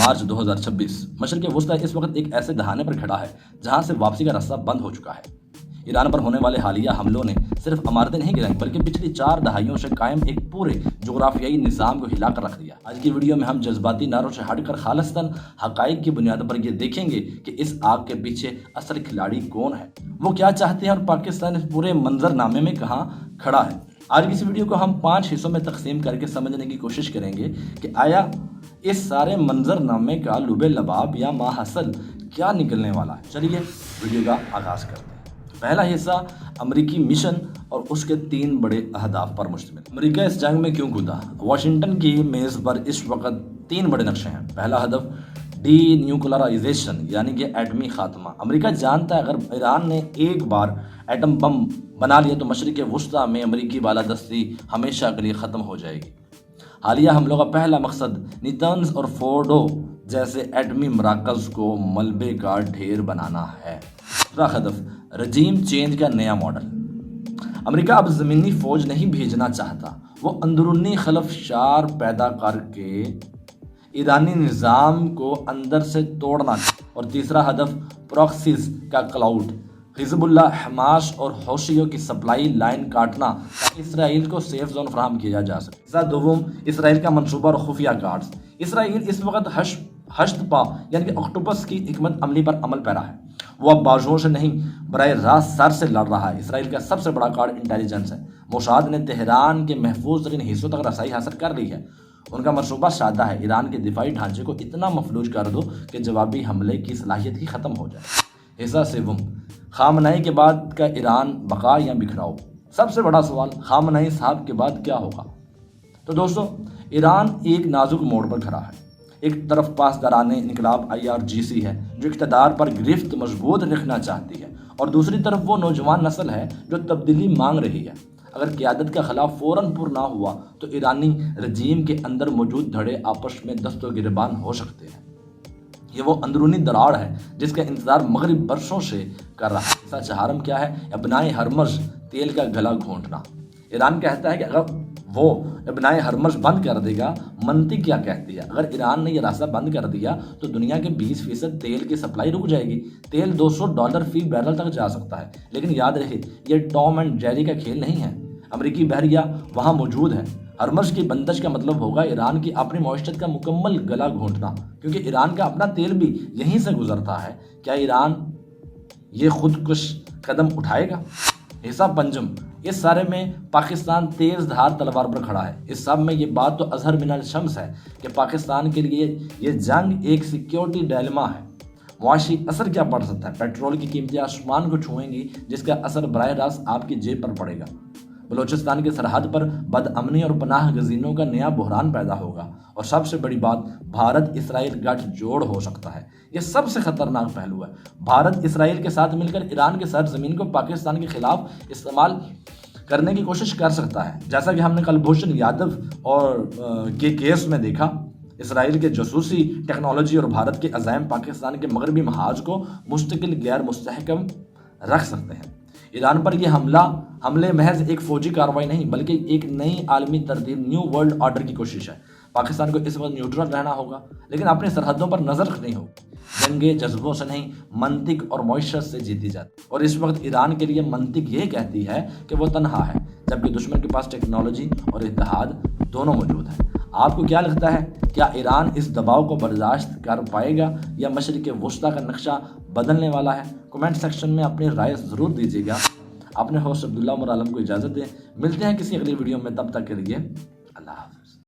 مارچ 2026 مشرق وسطی اس وقت ایک ایسے دہانے پر کھڑا ہے جہاں سے واپسی کا راستہ بند ہو چکا ہے۔ ایران پر ہونے والے حالیہ حملوں نے صرف عمارتیں نہیں گرائیں بلکہ پچھلی 4 دہائیوں سے قائم ایک پورے جغرافیائی نظام کو ہلا کر رکھ دیا۔ آج کی ویڈیو میں ہم جذباتی نعروں سے ہٹ کر خالصتاً حقائق کی بنیاد پر یہ دیکھیں گے کہ اس آگ کے پیچھے اصل کھلاڑی کون ہے، وہ کیا چاہتے ہیں اور پاکستان اس پورے منظر نامے میں کہاں کھڑا ہے۔ آج کی اس ویڈیو کو ہم 5 حصوں میں تقسیم کر کے سمجھنے کی کوشش کریں گے کہ آیا اس سارے منظر نامے کا لب لباب یا ماحصل کیا نکلنے والا ہے۔ چلیے ویڈیو کا آغاز کرتے ہیں۔ پہلا حصہ امریکی مشن اور اس کے 3 بڑے اہداف پر مشتمل۔ امریکہ اس جنگ میں کیوں کودا؟ واشنگٹن کی میز پر اس وقت 3 بڑے نقشے ہیں۔ پہلا ہدف ڈی نیوکلرائزیشن یعنی کہ ایٹمی خاتمہ۔ امریکہ جانتا ہے اگر ایران نے ایک بار ایٹم بم بنا لیا تو مشرق وسطی میں امریکی بالادستی ہمیشہ کے لیے ختم ہو جائے گی۔ حالیہ حملوں کا پہلا مقصد نیتنز اور فورڈو جیسے ایٹمی مراکز کو ملبے کا ڈھیر بنانا ہے۔ دوسرا ہدف رجیم چینج کا نیا ماڈل۔ امریکہ اب زمینی فوج نہیں بھیجنا چاہتا، وہ اندرونی خلفشار پیدا کر کے ایرانی نظام کو اندر سے توڑنا۔ اور تیسرا ہدف پراکسیز کا کلاؤڈ، حزب اللہ، حماس اور حوثیوں کی سپلائی لائن کاٹنا تاکہ اسرائیل کو سیف زون فراہم کیا جا سکے۔ حصہ دوم اسرائیل کا منصوبہ اور خفیہ کارڈز۔ اسرائیل اس وقت ہشت پا یعنی کہ اکٹوپس کی حکمت عملی پر عمل پیرا ہے۔ وہ اب بازوؤں سے نہیں براہ راست سر سے لڑ رہا ہے۔ اسرائیل کا سب سے بڑا کارڈ انٹیلیجنس ہے۔ موساد نے تہران کے محفوظ ترین حصوں تک رسائی حاصل کر لی ہے۔ ان کا منصوبہ سادہ ہے، ایران کے دفاعی ڈھانچے کو اتنا مفلوج کر دو کہ جوابی حملے کی صلاحیت ہی ختم ہو جائے۔ حصہ سوم خامنئی کے بعد کا ایران، بقا یا بکھراؤ۔ سب سے بڑا سوال خامنئی صاحب کے بعد کیا ہوگا؟ تو دوستو ایران ایک نازک موڑ پر کھڑا ہے۔ ایک طرف پاسداران انقلاب IRGC ہے جو اقتدار پر گرفت مضبوط رکھنا چاہتی ہے، اور دوسری طرف وہ نوجوان نسل ہے جو تبدیلی مانگ رہی ہے۔ اگر قیادت کا خلا فوراً پر نہ ہوا تو ایرانی رجیم کے اندر موجود دھڑے آپس میں دست و گریبان ہو سکتے ہیں۔ یہ وہ اندرونی دراڑ ہے جس کا انتظار مغرب برسوں سے کر رہا ہے۔ حصہ چہارم کیا ہے؟ ابنائے ہرمز تیل کا گلا گھونٹنا۔ ایران کہتا ہے کہ اگر وہ ابنائے ہرمز بند کر دے گا، منطق کیا کہتی ہے؟ اگر ایران نے یہ راستہ بند کر دیا تو دنیا کے 20% تیل کی سپلائی رک جائے گی۔ تیل $200 فی بیرل تک جا سکتا ہے۔ لیکن یاد رہے یہ ٹام اینڈ جیری کا کھیل نہیں ہے۔ امریکی بحریہ وہاں موجود ہے۔ ہرمز کی بندش کا مطلب ہوگا ایران کی اپنی معیشت کا مکمل گلا گھونٹنا، کیونکہ ایران کا اپنا تیل بھی یہیں سے گزرتا ہے۔ کیا ایران یہ خودکش قدم اٹھائے گا؟ حصہ پنجم اس سارے میں پاکستان تیز دھار تلوار پر کھڑا ہے۔ اس سب میں یہ بات تو اظہر من الشمس ہے کہ پاکستان کے لیے یہ جنگ ایک سیکیورٹی ڈائلما ہے۔ معاشی اثر کیا پڑ سکتا ہے؟ پیٹرول کی قیمتیں آسمان کو چھوئیں گی جس کا اثر براہ راست آپ کی جیب پر پڑے گا۔ بلوچستان کی سرحد پر بد امنی اور پناہ گزینوں کا نیا بحران پیدا ہوگا، اور سب سے بڑی بات بھارت اسرائیل گٹھ جوڑ ہو سکتا ہے۔ یہ سب سے خطرناک پہلو ہے۔ بھارت اسرائیل کے ساتھ مل کر ایران کی سرزمین کو پاکستان کے خلاف استعمال کرنے کی کوشش کر سکتا ہے، جیسا کہ ہم نے کلبھوشن یادو اور کے کیس میں دیکھا۔ اسرائیل کے جاسوسی ٹیکنالوجی اور بھارت کے عزائم پاکستان کے مغربی محاذ کو مستقل غیر مستحکم رکھ سکتے ہیں۔ ایران پر یہ حملے محض ایک فوجی کارروائی نہیں بلکہ ایک نئی عالمی ترتیب، نیو ورلڈ آرڈر کی کوشش ہے۔ پاکستان کو اس وقت نیوٹرل رہنا ہوگا، لیکن اپنی سرحدوں پر نظر رکھنی ہوگی۔ جنگیں جذبوں سے نہیں، منطق اور معیشت سے جیتی جاتی، اور اس وقت ایران کے لیے منطق یہ کہتی ہے کہ وہ تنہا ہے، جبکہ دشمن کے پاس ٹیکنالوجی اور اتحاد دونوں موجود ہیں۔ آپ کو کیا لگتا ہے؟ کیا ایران اس دباؤ کو برداشت کر پائے گا یا مشرق وسطیٰ کا نقشہ بدلنے والا ہے؟ کمنٹ سیکشن میں اپنی رائے ضرور دیجیے گا۔ اپنے ہوسٹ عبداللہ عمر عالم کو اجازت دیں، ملتے ہیں کسی اگلی ویڈیو میں، تب تک کے لیے اللہ حافظ۔